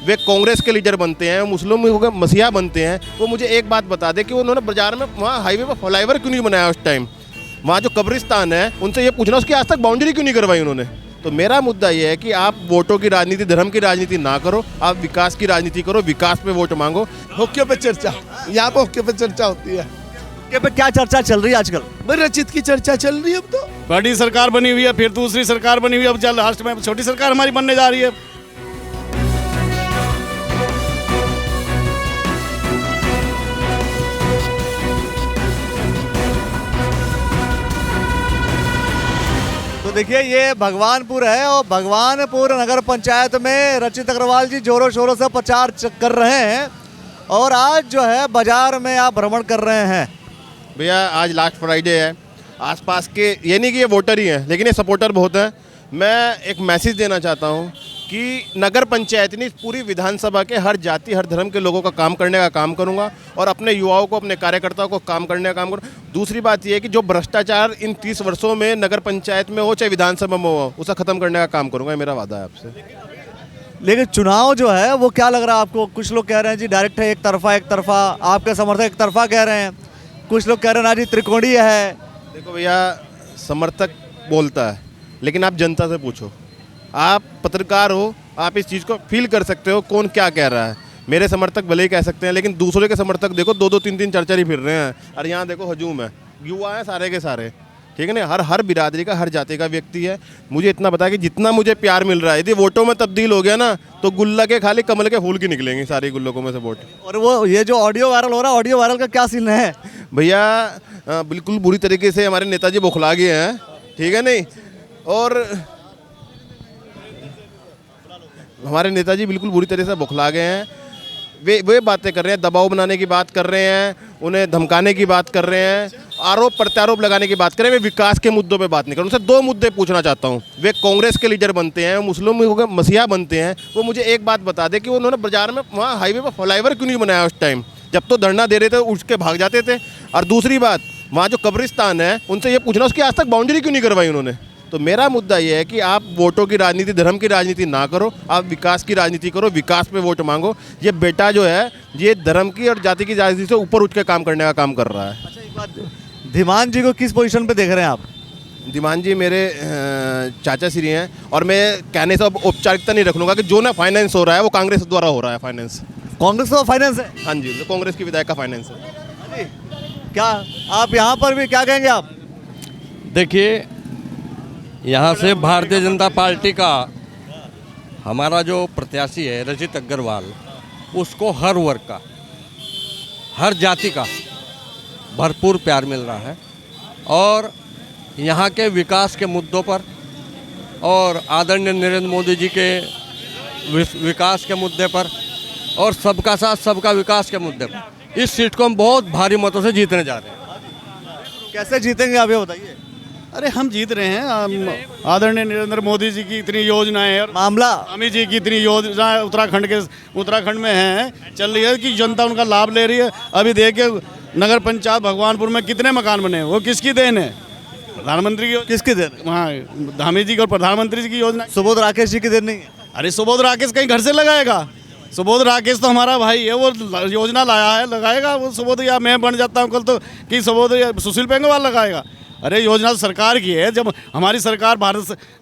वे कांग्रेस के लीडर बनते हैं, मुस्लिमों के मसीहा बनते हैं, वो मुझे एक बात बता दे कि उन्होंने बाजार में वहाँ हाईवे पर फ्लाईओवर क्यों नहीं बनाया उस टाइम। वहाँ जो कब्रिस्तान है उनसे ये पूछना उसकी आज तक बाउंड्री क्यों नहीं करवाई उन्होंने। तो मेरा मुद्दा ये है कि आप वोटों की राजनीति, धर्म की राजनीति ना करो, आप विकास की राजनीति करो, विकास पे वोट मांगो। होक्के पे चर्चा, यहाँ पे होक्के पे चर्चा होती है। के पे क्या चर्चा चल रही है आजकल? भाई रचित की चर्चा चल रही है अब तो। बड़ी सरकार बनी हुई है, फिर दूसरी सरकार बनी हुई है, अब जल लास्ट में छोटी सरकार हमारी बनने जा रही है। तो देखिए ये भगवानपुर है और भगवानपुर नगर पंचायत में रचित अग्रवाल जी जोरों शोरों से प्रचार कर रहे हैं और आज जो है बाजार में आप भ्रमण कर रहे हैं। भैया आज लास्ट फ्राइडे है, आसपास के ये नहीं कि ये वोटर ही हैं लेकिन ये सपोर्टर बहुत हैं। मैं एक मैसेज देना चाहता हूँ कि नगर पंचायत नहीं, पूरी विधानसभा के हर जाति हर धर्म के लोगों का काम करने का काम करूँगा और अपने युवाओं को, अपने कार्यकर्ताओं को काम करने का काम करूँ। दूसरी बात ये है कि जो भ्रष्टाचार इन 30 वर्षों में नगर पंचायत में हो चाहे विधानसभा में हो, उसे ख़त्म करने का काम करूँगा, ये मेरा वादा है आपसे। लेकिन चुनाव जो है वो क्या लग रहा है आपको? कुछ लोग कह रहे हैं जी डायरेक्ट है, एक तरफा, आपके समर्थक एक तरफा कह रहे हैं, कुछ लोग कह रहे हैं ना जी त्रिकोणीय है। देखो भैया, समर्थक बोलता है लेकिन आप जनता से पूछो, आप पत्रकार हो, आप इस चीज़ को फील कर सकते हो कौन क्या कह रहा है। मेरे समर्थक भले ही कह सकते हैं लेकिन दूसरे के समर्थक देखो 2-2 3-3 चर्चा ही फिर रहे हैं। और यहाँ देखो हजूम है, युवा है सारे के सारे, ठीक है ना, हर बिरादरी का हर जाति का व्यक्ति है। मुझे इतना बता कि जितना मुझे प्यार मिल रहा है यदि वोटों में तब्दील हो गया ना तो गुल्ला के खाली कमल के फूल की निकलेंगे सारी गुल्लकों में से वोट। और वो ये जो ऑडियो वायरल हो रहा है, ऑडियो वायरल का क्या सीन है? भैया बिल्कुल बुरी तरीके से हमारे नेताजी बौखला गए हैं, ठीक है नहीं, और हमारे नेताजी बिल्कुल बुरी तरह से बौखला गए हैं। वे बातें कर रहे हैं, दबाव बनाने की बात कर रहे हैं, उन्हें धमकाने की बात कर रहे हैं, आरोप प्रत्यारोप लगाने की बात कर रहे हैं। वे विकास के मुद्दों पे बात नहीं कर रहे। उनसे 2 मुद्दे पूछना चाहता हूँ। वे कांग्रेस के लीडर बनते हैं, मुस्लिमों के मसीहा बनते हैं, वो मुझे एक बात बता दे कि उन्होंने बाजार में वहाँ हाईवे पर फ्लाईओवर क्यों नहीं बनाया उस टाइम, जब तो धरना दे रहे थे उठ के भाग जाते थे। और दूसरी बात, वहाँ जो कब्रिस्तान है उनसे ये पूछना उसकी आज तक बाउंड्री क्यों नहीं करवाई उन्होंने। तो मेरा मुद्दा ये है कि आप वोटों की राजनीति, धर्म की राजनीति ना करो, आप विकास की राजनीति करो, विकास पे वोट मांगो। ये बेटा जो है ये धर्म की और जाति की राजनीति से ऊपर उठ के काम करने का काम कर रहा है। अच्छा एक बात, धीमान जी को किस पोजीशन पे देख रहे हैं आप? धीमान जी मेरे चाचा श्री हैं और मैं कहने से औपचारिकता नहीं रख लूँगा कि जो ना फाइनेंस हो रहा है वो कांग्रेस द्वारा हो रहा है। फाइनेंस कांग्रेस का फाइनेंस है? हाँ जी, तो कांग्रेस की विधायक का फाइनेंस है। क्या आप यहाँ पर भी क्या कहेंगे आप? देखिए, यहाँ से भारतीय जनता पार्टी का हमारा जो प्रत्याशी है रचित अग्रवाल, उसको हर वर्ग का, हर जाति का भरपूर प्यार मिल रहा है और यहाँ के विकास के मुद्दों पर और आदरणीय नरेंद्र मोदी जी के विकास के मुद्दे पर और सबका साथ सबका विकास के मुद्दे पर इस सीट को हम बहुत भारी मतों से जीतने जा रहे हैं। कैसे जीतेंगे आप ये बताइए? अरे हम जीत रहे हैं, आदरणीय नरेंद्र मोदी जी की इतनी योजनाएं हैं और मामला स्वामी जी की इतनी योजनाएं उत्तराखंड में हैं, चल रही है कि जनता उनका लाभ ले रही है। अभी देखिए नगर पंचायत भगवानपुर में कितने मकान बने, वो किसकी देन है? प्रधानमंत्री की। किसकी देन? हाँ, धामी जी की और प्रधानमंत्री जी की योजना। सुबोध राकेश जी की देन नहीं है? अरे सुबोध राकेश कहीं घर से लगाएगा? सुबोध राकेश तो हमारा भाई है, वो योजना लाया है, लगाएगा वो सुबोध, या मैं बन जाता हूँ कल तो कि सुबोध सुशील पेंगवाल लगाएगा? अरे योजना तो सरकार की है। जब हमारी सरकार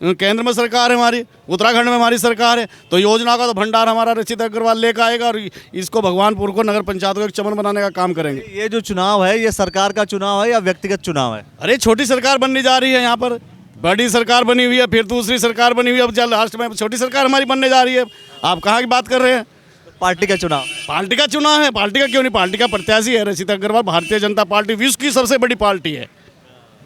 केंद्र में सरकार है, हमारी उत्तराखंड में हमारी सरकार है, तो योजना का तो भंडार हमारा रचित अग्रवाल लेकर आएगा और इसको भगवानपुर को नगर पंचायत को एक चमन बनाने का काम करेंगे। ये जो चुनाव है ये सरकार का चुनाव है या व्यक्तिगत चुनाव है? अरे छोटी सरकार बनने जा रही है, यहाँ पर बड़ी सरकार बनी हुई है, फिर दूसरी सरकार बनी हुई है, अब जल लास्ट में छोटी सरकार हमारी बनने जा रही है। आप कहाँ की बात कर रहे हैं? पार्टी का चुनाव? पार्टी का चुनाव है। पार्टी का क्यों नहीं, पार्टी का प्रत्याशी है रचित अग्रवाल। भारतीय जनता पार्टी विश्व की सबसे बड़ी पार्टी है,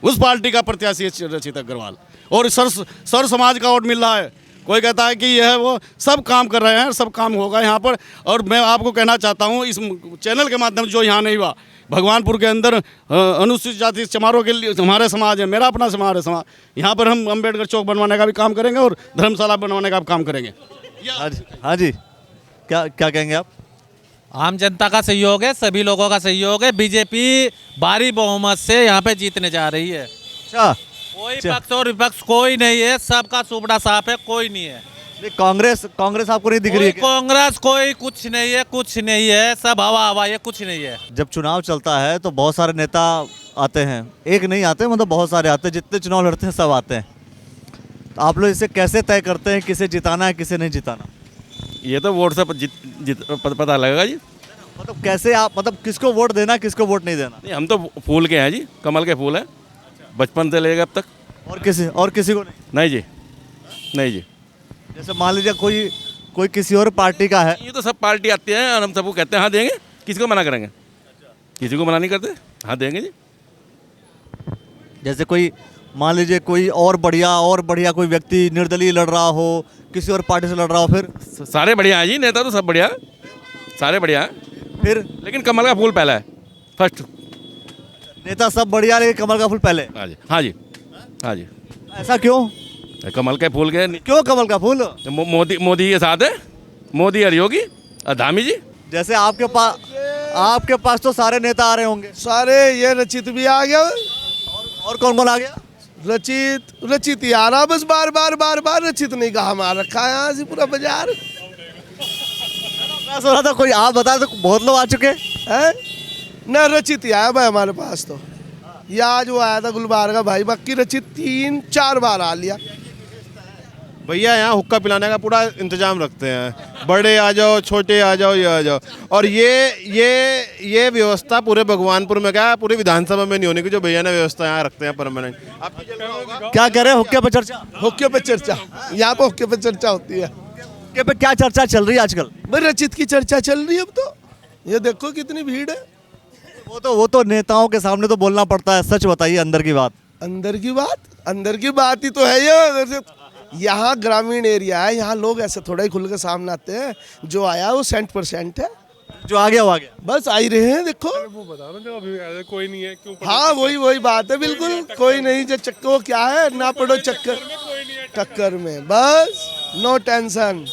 उस पार्टी का प्रत्याशी है रचित अग्रवाल और सर समाज का वोट मिल रहा है। कोई कहता है कि यह वो सब काम कर रहे हैं, सब काम होगा यहाँ पर। और मैं आपको कहना चाहता हूँ इस चैनल के माध्यम से, जो यहाँ नहीं हुआ, भगवानपुर के अंदर अनुसूचित जाति समारोह के लिए हमारे समाज है, मेरा अपना समाज है समाज, यहाँ पर हम अम्बेडकर चौक बनवाने का भी काम करेंगे और धर्मशाला बनवाने का भी काम करेंगे। हाँ जी, क्या कहेंगे आप? आम जनता का सहयोग है, सभी लोगों का सहयोग है। बीजेपी भारी बहुमत से यहाँ पे जीतने जा रही है। अच्छा, कोई पक्ष और विपक्ष कोई नहीं है, सबका सुपड़ा साफ है, कोई नहीं है। नहीं, कांग्रेस कांग्रेस आपको नहीं दिख रही है क्या? कांग्रेस कोई कुछ नहीं है, कुछ नहीं है, सब हवा हवा है, कुछ नहीं है। जब चुनाव चलता है तो बहुत सारे नेता आते हैं, एक नहीं आते, मतलब बहुत सारे आते हैं, जितने चुनाव लड़ते हैं सब आते हैं। तो आप लोग इसे कैसे तय करते हैं किसे जिताना है किसे नहीं जिताना? ये तो वोट से पता लगेगा जी। मतलब कैसे आप, मतलब किसको वोट देना किसको वोट नहीं देना? नहीं, हम तो फूल के हैं जी, कमल के फूल हैं, बचपन से लेकर अब तक। और किसी को नहीं? नहीं जी, नहीं जी। जैसे मान लीजिए कोई किसी और पार्टी का है। ये तो सब पार्टी आती है और हम सबको कहते हैं हाँ देंगे, किसी को मना करेंगे? किसी को मना नहीं करते, हाँ देंगे जी। जैसे कोई मान लीजिए कोई और बढ़िया कोई व्यक्ति निर्दलीय लड़ रहा हो, किसी और पार्टी से लड़ रहा हो, फिर सारे बढ़िया हैं जी, नेता तो सब बढ़िया हैं, सारे बढ़िया हैं, फिर लेकिन कमल का फूल पहला है, फर्स्ट। नेता सब बढ़िया लेकिन कमल का फूल पहले। हाँ जी, हाँ जी, हाँ जी। ऐसा क्यों? कमल के फूल के क्यों कमल का फूल? मोदी के साथ है, मोदी और योगी और धामी जी। जैसे आपके पास तो सारे नेता आ रहे होंगे, सारे ये रचित भी आ गया, और कौन कौन आ गया? रचित ही आ रहा, बस बार बार रचित नहीं कहा मार रखा है यहाँ से पूरा बाजार मैं सुन रहा था कोई आप बता, तो बहुत लोग आ चुके है ना। रचित ही आया भाई हमारे पास तो, ये आज वो आया था गुलबार का भाई, बाकी रचित 3-4 बार आ लिया। भैया यहाँ हुक्का पिलाने का पूरा इंतजाम रखते हैं, बड़े आ जाओ छोटे आ जाओ ये आ जाओ। और ये व्यवस्था पूरे भगवानपुर में क्या पूरी विधानसभा में नहीं होने की, जो भैया ने व्यवस्था यहाँ रखते हैं परमानेंट। आपकी जगह होगा क्या कह रहे हैं? हुक्के पे चर्चा? हुक्के पे चर्चा, यहाँ पे हुक्के पे चर्चा होती है। हुक्के पे क्या चर्चा चल रही है आजकल? भाई रचित की चर्चा चल रही है अब तो, ये देखो कितनी भीड़ है। वो तो नेताओं के सामने तो बोलना पड़ता है, सच बताइए अंदर की बात। अंदर की बात ही तो है ये। यहाँ ग्रामीण एरिया है, यहाँ लोग ऐसे थोड़ा ही खुल के सामने आते हैं, जो आया वो 100% है, जो आ गया वो आ गया। बस आ ही रहे हैं देखो। वो बता रहा हूँ अभी कोई नहीं है क्यों? हाँ वही बात है, बिल्कुल कोई नहीं। जो चक्कर वो क्या है ना, पड़ो चक्कर टक्कर में, बस नो टेंशन।